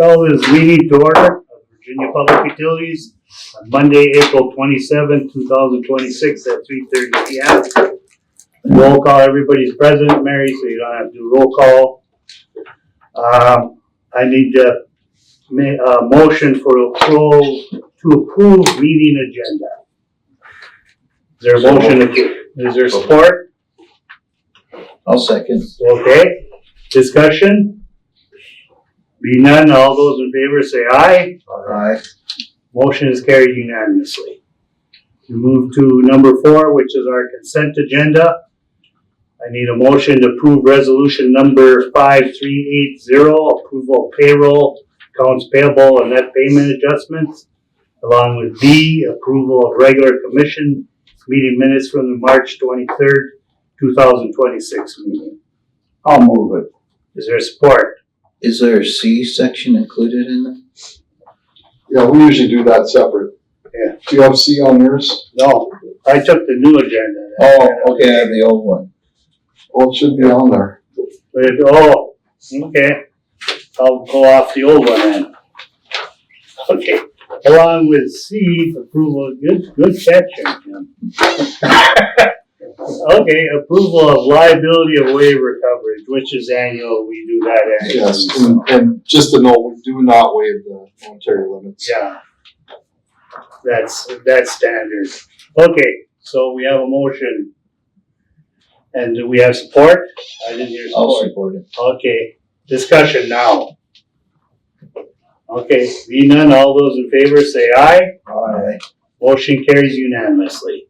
Call this meeting to order of Virginia Public Utilities on Monday, April 27, 2026 at 3:30 p.m. Roll call, everybody's present, Mary, so you don't have to do roll call. I need a motion to approve meeting agenda. Is there a motion? Is there support? I'll second. Okay. Discussion? Be none, all those in favor say aye. Aye. Motion is carried unanimously. We move to number 4, which is our consent agenda. I need a motion to approve resolution number 5380, approval of payroll, accounts payable, and net payment adjustments, along with B, approval of regular commission meeting minutes from the March 23rd, 2026 meeting. I'll move it. Is there support? Is there a C section included in them? Yeah, we usually do that separate. Yeah. Do you have C on yours? No, I took the new agenda. Oh, okay, I have the old one. Well, it should be on there. Oh, okay. I'll go off the old one then. Okay. Along with C, approval, good catch, Jim. Okay, approval of liability of waiver coverage, which is annual. We do that annually. Yes, and just to know, we do not waive the monetary limits. Yeah. That's standard. Okay, so we have a motion. And do we have support? I didn't hear support. I'll support it. Okay, discussion now. Okay, being none, all those in favor say aye. Aye. Motion carries unanimously.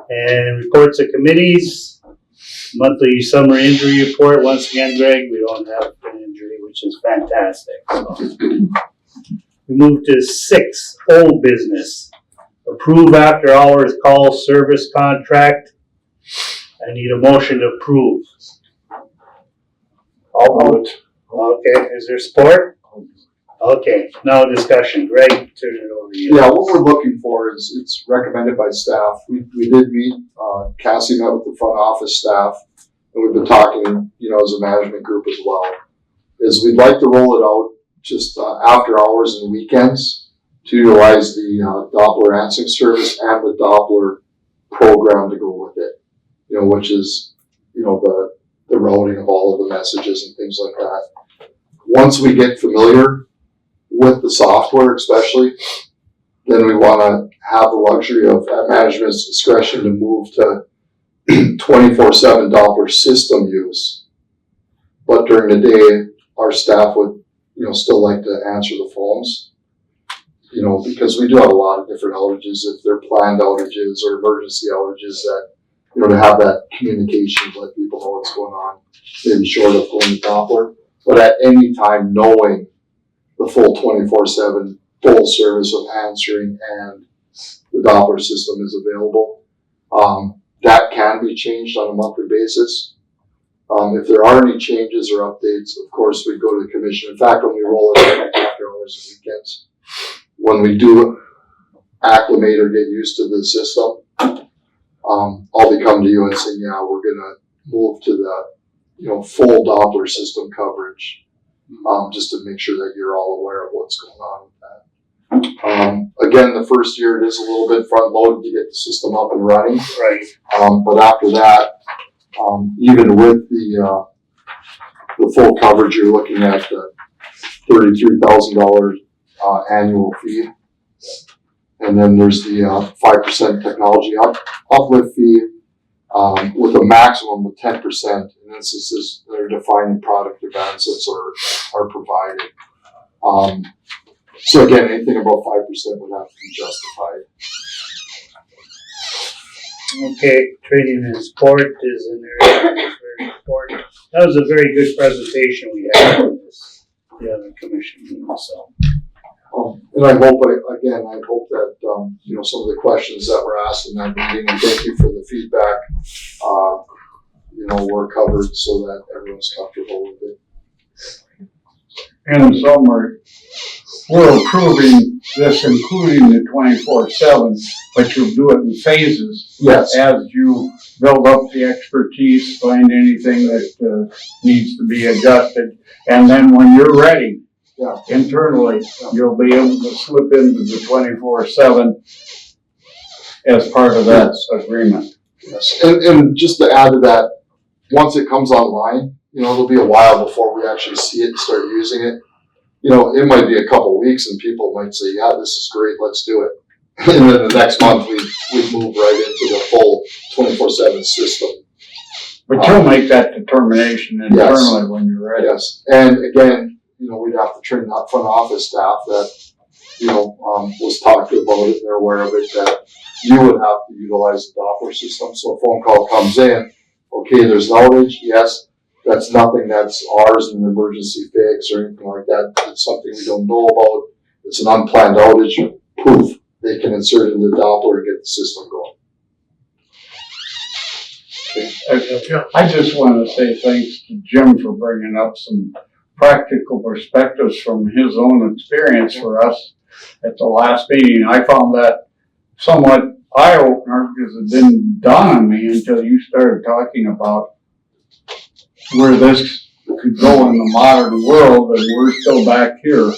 And reports of committees, monthly summer injury report. Once again, Greg, we don't have an injury, which is fantastic. So. We move to 6, old business. Approve after hours call service contract. I need a motion to approve. I'll vote. Okay, is there support? Okay, now discussion. Greg, turn it over to you. Yeah, what we're looking for is, it's recommended by staff. We did meet, Cassie met with the front office staff, and we've been talking, as a management group as well, is we'd like to roll it out just after hours and weekends to utilize the Doppler answering service and the Doppler program to go with it, which is, the routing of all of the messages and things like that. Once we get familiar with the software especially, then we want to have the luxury of, at management's discretion, to move to 24/7 Doppler system use. But during the day, our staff would, still like to answer the phones, because we do have a lot of different outages, if they're planned outages or emergency outages, that, to have that communication, let people know what's going on, maybe short of going to Doppler. But at any time, knowing the full 24/7 full service of answering and the Doppler system is available. That can be changed on a monthly basis. If there are any changes or updates, of course, we go to the commission. In fact, when we roll it out after hours and weekends, when we do acclimate or get used to the system, I'll be coming to you and saying, yeah, we're going to move to the full Doppler system coverage. Just to make sure that you're all aware of what's going on with that. Again, the first year it is a little bit front loaded to get the system up and running. Right. But after that, even with the full coverage, you're looking at the $33,000 annual fee. And then there's the 5% technology uplift fee. With a maximum of 10%, and this is they're defining product advances that are provided. So again, anything above 5% would have to be justified. Okay, training and support is in there. That's very important. That was a very good presentation we had on this, the other commission meeting, so. And I hope that, some of the questions that were asked in that meeting, and thank you for the feedback, were covered so that everyone's comfortable with it. In summary, we're approving this, including the 24/7, but you'll do it in phases. Yes. As you build up the expertise, find anything that needs to be adjusted, and then when you're ready, Yeah. internally, you'll be able to slip into the 24/7 as part of that agreement. Yes. And just to add to that, once it comes online, it'll be a while before we actually see it and start using it. It might be a couple weeks and people might say, yeah, this is great, let's do it. And then the next month we move right into the full 24/7 system. But you'll make that determination internally when you're ready. Yes, and again, we'd have to train that front office staff that, was talked about it, they're aware of it, that you would have to utilize the Doppler system. So a phone call comes in, okay, there's an outage, yes, that's nothing that's ours, an emergency fix or anything like that. It's something we don't know about. It's an unplanned outage, poof, they can insert it in the Doppler and get the system going. I just want to say thanks to Jim for bringing up some practical perspectives from his own experience for us at the last meeting. I found that somewhat eye-opener because it didn't dawn on me until you started talking about where this could go in the modern world, and we're still back here.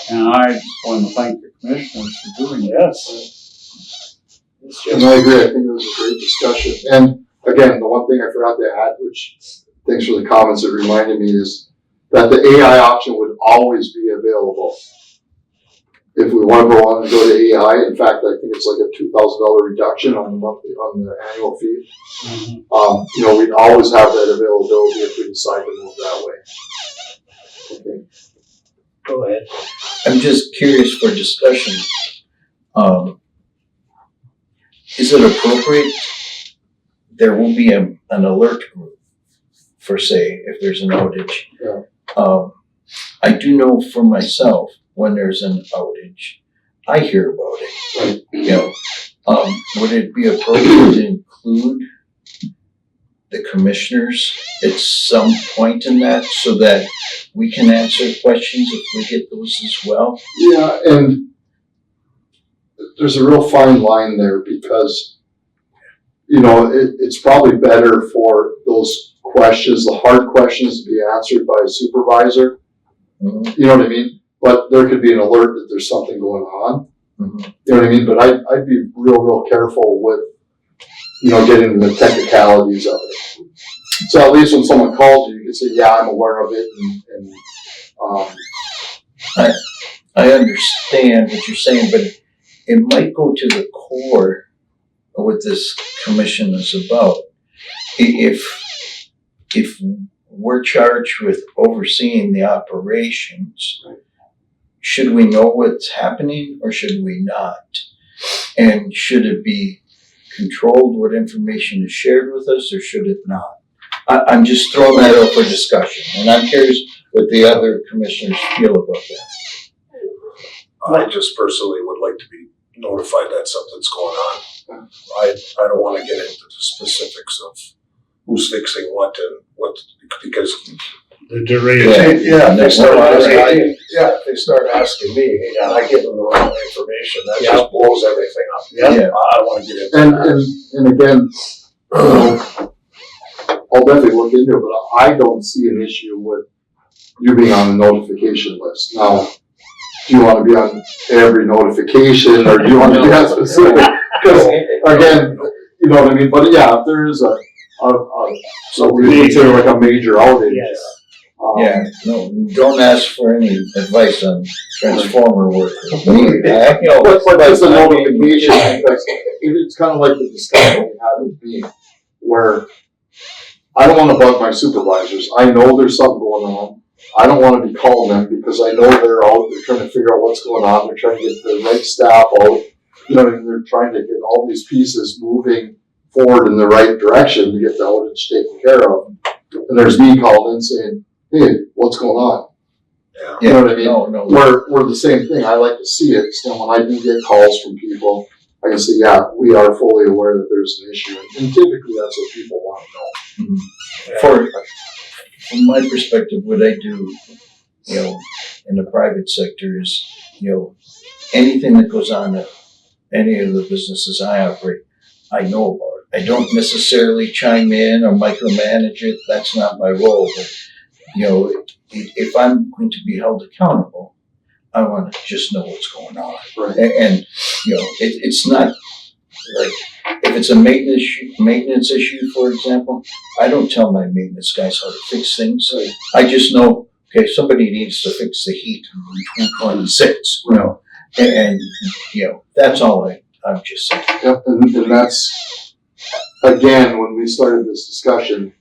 And I just want to thank the commissioners for doing that. Yes. And I agree, I think it was a great discussion. And again, the one thing I forgot to add, which thanks for the comments, it reminded me, is that the AI option would always be available. If we want to go on and go to AI, in fact, I think it's like a $2,000 reduction on the annual fee. Mhm. We'd always have that availability if we decide to move that way. Okay. Go ahead. I'm just curious for discussion. Is it appropriate? There will be an alert group for, say, if there's an outage. Yeah. I do know for myself, when there's an outage, I hear about it. Right. Would it be appropriate to include the commissioners at some point in that so that we can answer questions if we get those as well? Yeah, and there's a real fine line there because, it's probably better for those questions, the hard questions, to be answered by a supervisor. Mhm. You know what I mean? But there could be an alert that there's something going on. Mhm. You know what I mean? But I'd be real careful with, getting into the technicalities of it. So at least when someone calls you, you can say, yeah, I'm aware of it. I understand what you're saying, but it might go to the core of what this commission is about. If we're charged with overseeing the operations, should we know what's happening or should we not? And should it be controlled what information is shared with us or should it not? I'm just throwing that out for discussion, and I'm curious what the other commissioners feel about that. I just personally would like to be notified that something's going on. I don't want to get into the specifics of who's fixing what and what, because The duration. if they start asking Right. me, if they start asking me, and I give them the wrong information, that Yeah. just blows everything up. Yeah. I don't want to get into that. and again, I'll definitely look into it, but I don't see an issue with you being on the notification list. Now, do you want to be on every notification or do you want to be on specific? Because again, you know what I mean? But yeah, if there is so we consider like a major outage. Yes. Yeah, no, don't ask for any advice on transformer work. But that's a notification, because it's kind of like the discussion we had with me, where I don't want to bug my supervisors. I know there's something going on. I don't want to be calling them because I know they're out, they're trying to figure out what's going on, they're trying to get the right staff out. They're trying to get all these pieces moving forward in the right direction to get the outage taken care of. And there's me calling in saying, hey, what's going on? Yeah. You know what I mean? No. We're the same thing. I like to see it. So when I do get calls from people, I can say, yeah, we are fully aware that there's an issue. And typically that's what people want to know. From my perspective, what I do, in the private sector is, anything that goes on at any of the businesses I operate, I know about it. I don't necessarily chime in or micromanage it. That's not my role. But, if I'm going to be held accountable, I want to just know what's going on. Right. And you know, it's not like, if it's a maintenance issue, for example, I don't tell my maintenance guys how to fix things. Right. I just know, okay, somebody needs to fix the heat in 226, you know, and you know, that's all I'm just saying. Yep, and that's, again, when we started this discussion,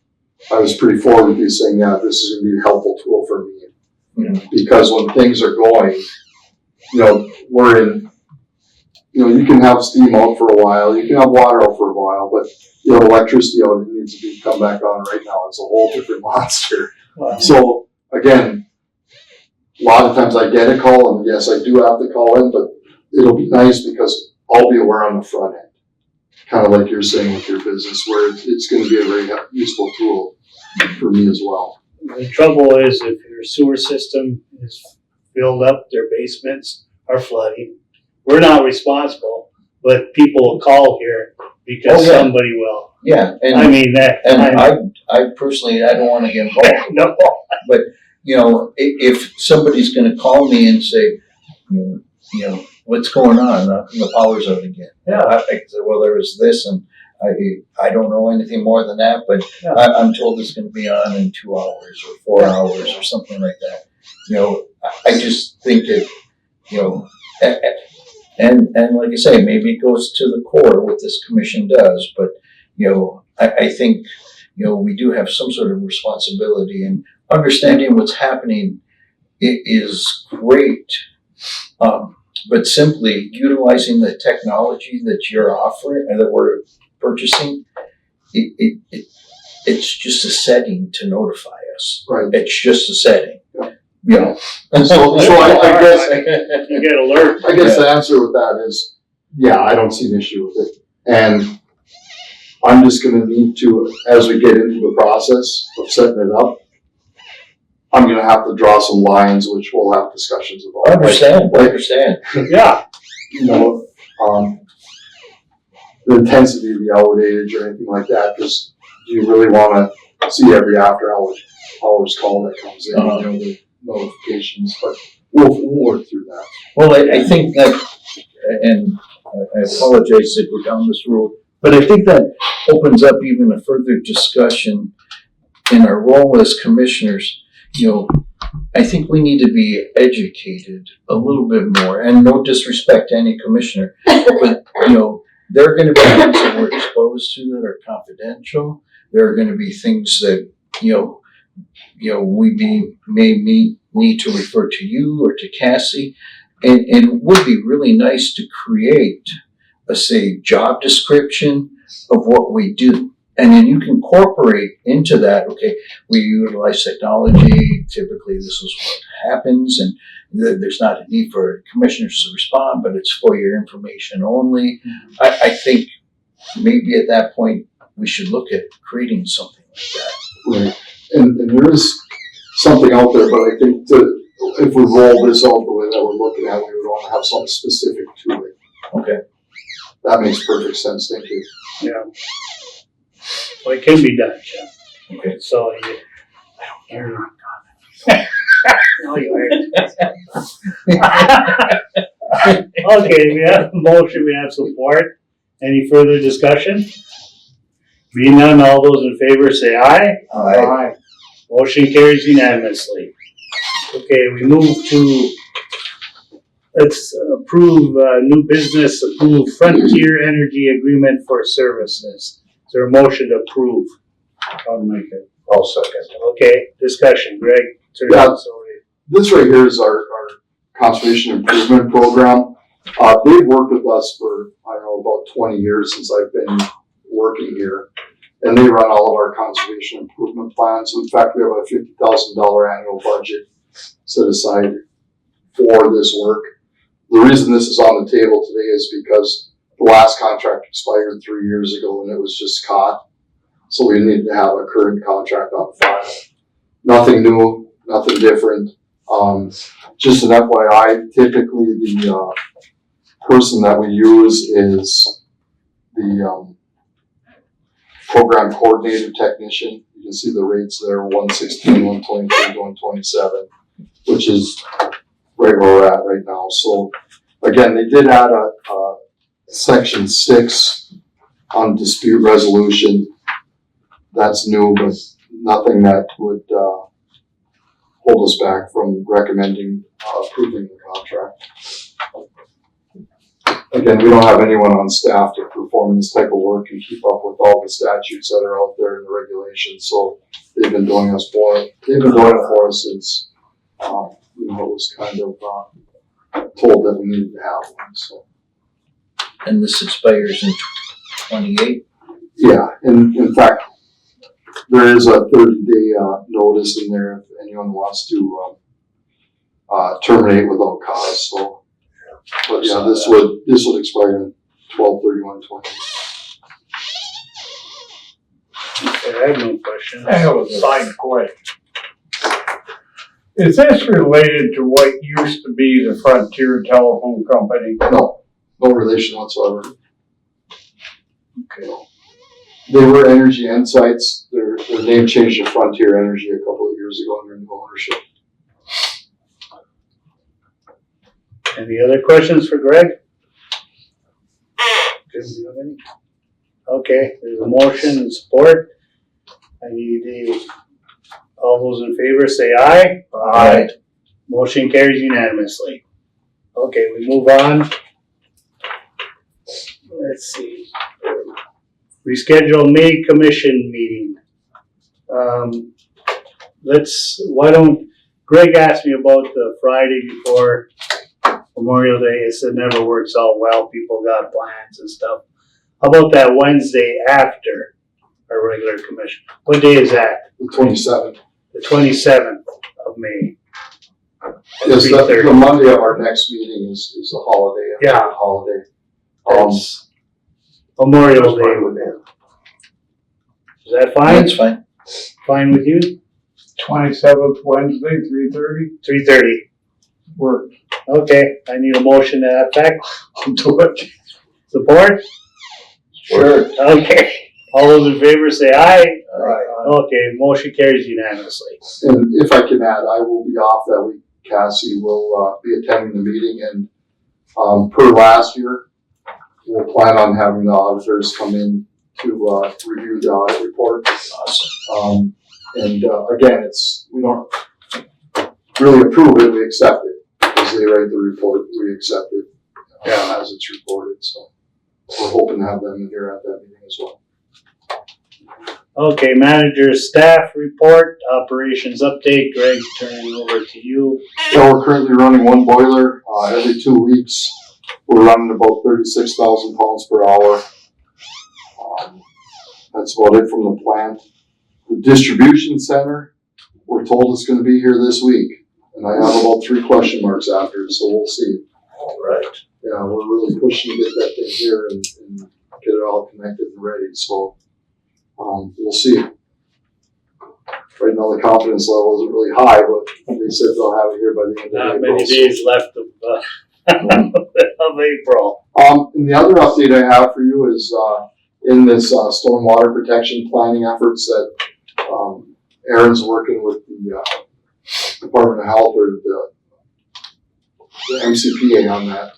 I was pretty forward with you saying, yeah, this is gonna be a helpful tool for me. Yeah. Because when things are going, you know, we're in, you know, you can have steam out for a while, you can have water out for a while, but, you know, electricity out, it needs to come back on right now. It's a whole different monster. So, again, a lot of times I get a call, and yes, I do have to call in, but it'll be nice because I'll be aware on the front end. Kind of like you're saying with your business, where it's going to be a very useful tool for me as well. The trouble is if your sewer system is filled up, their basements are flooding, we're not responsible, but people will call here because Oh, yeah. somebody will. Yeah, and I mean, that. I personally, I don't want to get involved. No. You know, if somebody's going to call me and say, you know, what's going on? The power's out again. Yeah. I say, well, there was this, and I don't know anything more than that, but Yeah. I'm told it's going to be on in 2 hours or 4 hours or something like that. You know, I just think that, you know, and like I say, maybe it goes to the core what this commission does, but, you know, I think, you know, we do have some sort of responsibility, and understanding what's happening is great. But simply utilizing the technology that you're offering and that we're purchasing, it's just a setting to notify us. Right. It's just a setting. Yeah. You know. So I guess You get alert. I guess the answer with that is, yeah, I don't see an issue with it. And I'm just gonna need to, as we get into the process of setting it up, I'm gonna have to draw some lines, which we'll have discussions about. Understand. Yeah. You know, the intensity of the outage or anything like that, because do you really wanna see every after hours call that comes in, you know, the notifications, but we'll work through that. Well, I think that, and I apologize that we're down this road, but I think that opens up even a further discussion in our role as commissioners. You know, I think we need to be educated a little bit more, and no disrespect to any commissioner, but, you know, there are going to be things that we're exposed to that are confidential. There are going to be things that, you know, we may need to refer to you or to Cassie, and it would be really nice to create a, say, job description of what we do. And then you can incorporate into that, okay, we utilize technology, typically this is what happens, and there's not a need for commissioners to respond, but it's for your information only. I think maybe at that point, we should look at creating something like that. Right, and there is something out there, but I think if we roll this out the way that we're looking at, we would want to have something specific to it. Okay. That makes perfect sense, thank you. Yeah. Well, it can be done, Jim. Okay. So you're not. No, you aren't. Okay, we have a motion, we have support. Any further discussion? Being none, all those in favor say aye. Aye. Motion carries unanimously. Okay, we move to, let's approve, new business, approve Frontier Energy Agreement for Services. Is there a motion to approve? I'll make it. I'll second. Okay, discussion, Greg. turn it Yeah. over. This right here is our conservation improvement program. They've worked with us for, I don't know, about 20 years since I've been working here. And they run all of our conservation improvement plans. In fact, we have a $50,000 annual budget set aside for this work. The reason this is on the table today is because the last contract expired 3 years ago and it was just caught. So we need to have a current contract on file. Nothing new, nothing different. Just an FYI, typically the person that we use is the program coordinator technician. You can see the rates there, 116, 123, 127, which is right where we're at right now. So again, they did add a section 6 on dispute resolution. That's new, but nothing that would hold us back from recommending approving the contract. Again, we don't have anyone on staff to perform this type of work and keep up with all the statutes that are out there and the regulations, so they've been doing it for us since, it was kind of, told that we needed to have one, so. And this expires in 28? Yeah, and in fact, there is a 30-day, notice in there if anyone wants to, terminate without cause, so. But yeah, this would expire in 12/31/20. Okay, I have no questions. I have a side question. Is this related to what used to be the Frontier Telephone Company? No relation whatsoever. Okay. They were Energy Insights. Their name changed to Frontier Energy a couple of years ago under new ownership. Any other questions for Greg? Jim, do you have any? Okay, there's a motion and support. I need all those in favor say aye. Aye. Motion carries unanimously. Okay, we move on. Let's see. Reschedule May Commission meeting. Greg asked me about the Friday before Memorial Day. I said never works out well. People got plans and stuff. How about that Wednesday after our regular commission? What day is that? The 27th. The 27th of May. Yes, the 3:30. Monday of our next meeting is a holiday. Yeah. A holiday. That's Memorial Day with them. Is that fine? That's fine. Fine with you? 27th Wednesday, 3:30? 3:30. Work. Okay, I need a motion to that effect. I'll do it. Support? Sure. Okay. All those in favor say aye. Aye. Okay, motion carries unanimously. And if I can add, I will be off that week. Cassie will be attending the meeting, and per last year, we'll plan on having the auditors come in to review the audit report. Awesome. And again, we don't really approve it, we accept it. Because they write the report, we accept it as it's reported. So we're hoping to have them here at that meeting as well. Okay, manager staff report, operations update. Greg, turning over to you. Yeah, we're currently running one boiler every 2 weeks. We're running about 36,000 pounds per hour. That's about it from the plant. The distribution center, we're told it's going to be here this week. And I have about 3 question marks after, so we'll see. All right. Yeah, we're really pushing to get that thing here and get it all connected and ready. So we'll see. Right now the confidence level isn't really high, but they said they'll have it here by the end of Not April. many days left of April. And the other update I have for you is in this stormwater protection planning efforts that Aaron's working with the Department of Health or the MCPA on that.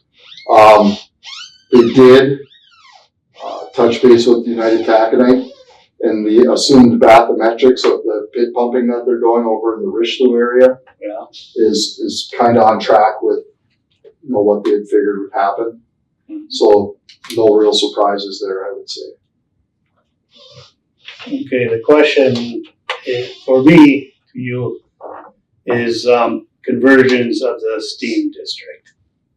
They did touch base with United Taconite, and the assumed bathymetrics of the pit pumping that they're doing over in the Richelieu area Yeah. is kind of on track with what they had figured would happen. Mhm. So no real surprises there, I would say. Okay, the question for me to you is conversions of the steam district.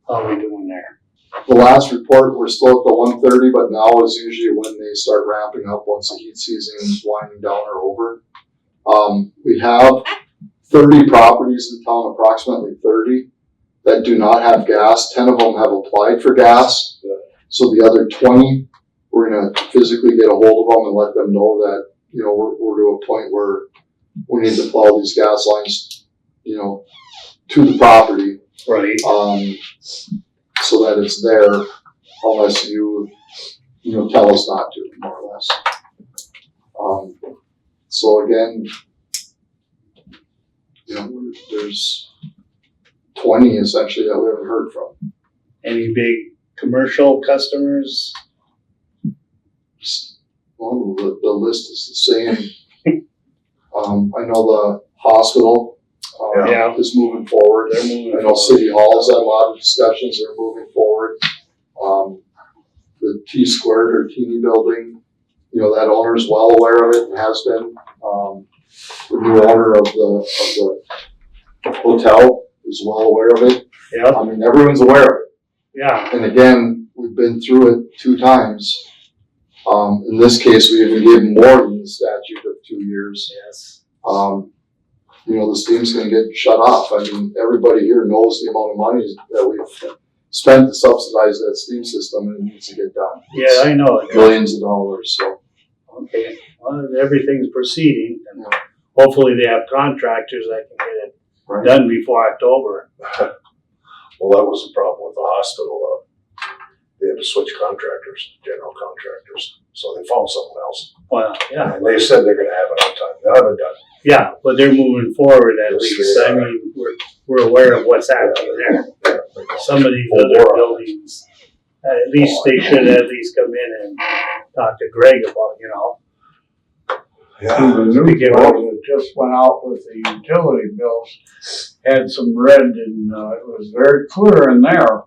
How are we doing there? The last report, we're still at the 130, but now is usually when they start ramping up once the heat season is winding down or over. We have 30 properties in town, approximately 30, that do not have gas. 10 of them have applied for gas. So the other 20, we're going to physically get a hold of them and let them know that, we're to a point where we need to plow these gas lines, to the property. Right. So that it's there unless you tell us not to, more or less. So again, you know, there's 20 essentially that we haven't heard from. Any big commercial customers? Well, the list is the same. I know the hospital, Yeah. is moving forward. They're moving I know City Hall's had a lot of discussions, they're moving forward. The T Squared or teeny building, you know, that owner's well aware of it and has been. The new owner of the hotel is well aware of it. Yeah, I mean, everyone's aware of it. yeah, And again, we've been through it 2 times. In this case, we even gave more than the statute of 2 years. yes. You know, the steam's gonna get shut off. I mean, everybody here knows the amount of money that we've spent to subsidize that steam system, and it needs to get done. Yeah, I know. Millions of dollars, so. Okay, well, everything's proceeding, and Yeah. hopefully they have contractors that can get it Right. done before October. Well, that was the problem with the hospital. They had to switch contractors, general contractors, so they found someone else. Well, yeah, And they said they're gonna have it on time. They haven't done it. yeah, but they're moving forward at Yes, least. they I are. mean, we're aware of what's happening there. Some of these Well, other we're- buildings, at least they should at least come in and talk to Greg about, you know. The newsletter that just went out with the utility bills had some red and, it was very clear in there.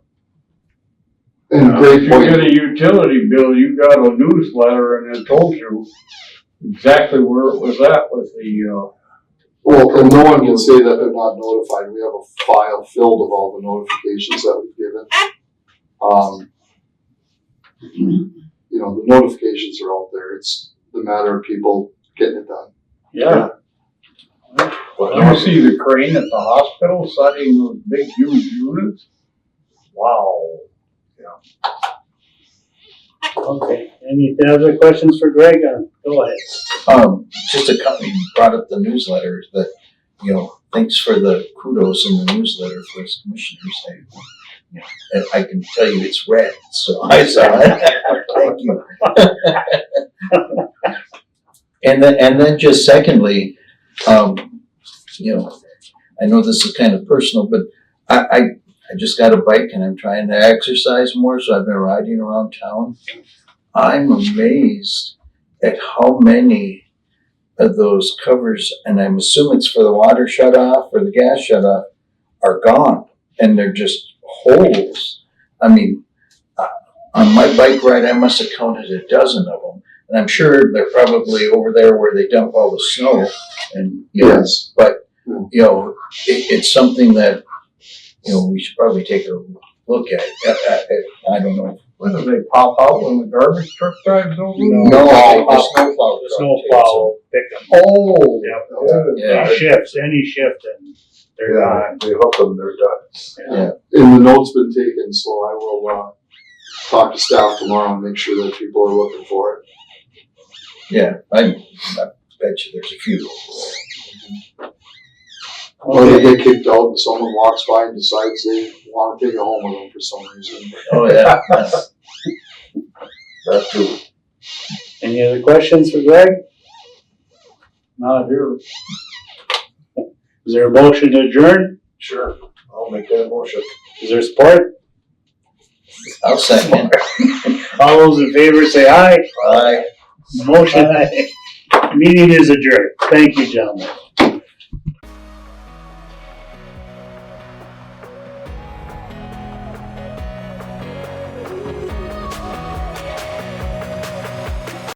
And great If you point. get a utility bill, you got a newsletter and it told you exactly where it was at with the, Well, and no one can say that they're not notified. We have a file filled of all the notifications that we've given. You know, the notifications are out there. It's the matter of people getting it done. Yeah, you see the crane at the hospital setting those big huge units? Wow. okay. Any other questions for Greg? Go ahead. Just a company brought up the newsletter that, you know, thanks for the kudos in the newsletter for us commissioners. You know, and I can tell you it's red, so I saw it. Thank you. And then just secondly, you know, I know this is kind of personal, but I just got a bike and I'm trying to exercise more, so I've been riding around town. I'm amazed at how many of those covers, and I'm assuming it's for the water shut off or the gas shut off, are gone, and they're just holes. I mean, on my bike ride, I must have counted a dozen of them, and I'm sure they're probably over there where they dump all the snow. And you know, Yes. but you know, it's something that, you know, we should probably take a look at. I don't know. When do they pop out when the garbage truck drives over? No, the snowplow. The snowplow pick them. Oh. Yep. Yeah. Any shift, and they're Yeah, gone. they hook them, they're done. And the note's been taken, so I will, talk to staff tomorrow and make sure that people are looking for it. Yeah, I bet you there's a few. Or they get kicked out and someone walks by and decides they want to take it home with them for some reason. Oh, yeah. That too. Any other questions for Greg? Not here. Is there a motion to adjourn? Sure, I'll make that motion. Is there support? I'll second. All those in favor say aye. Aye. Motion, meeting is adjourned. Thank you, gentlemen.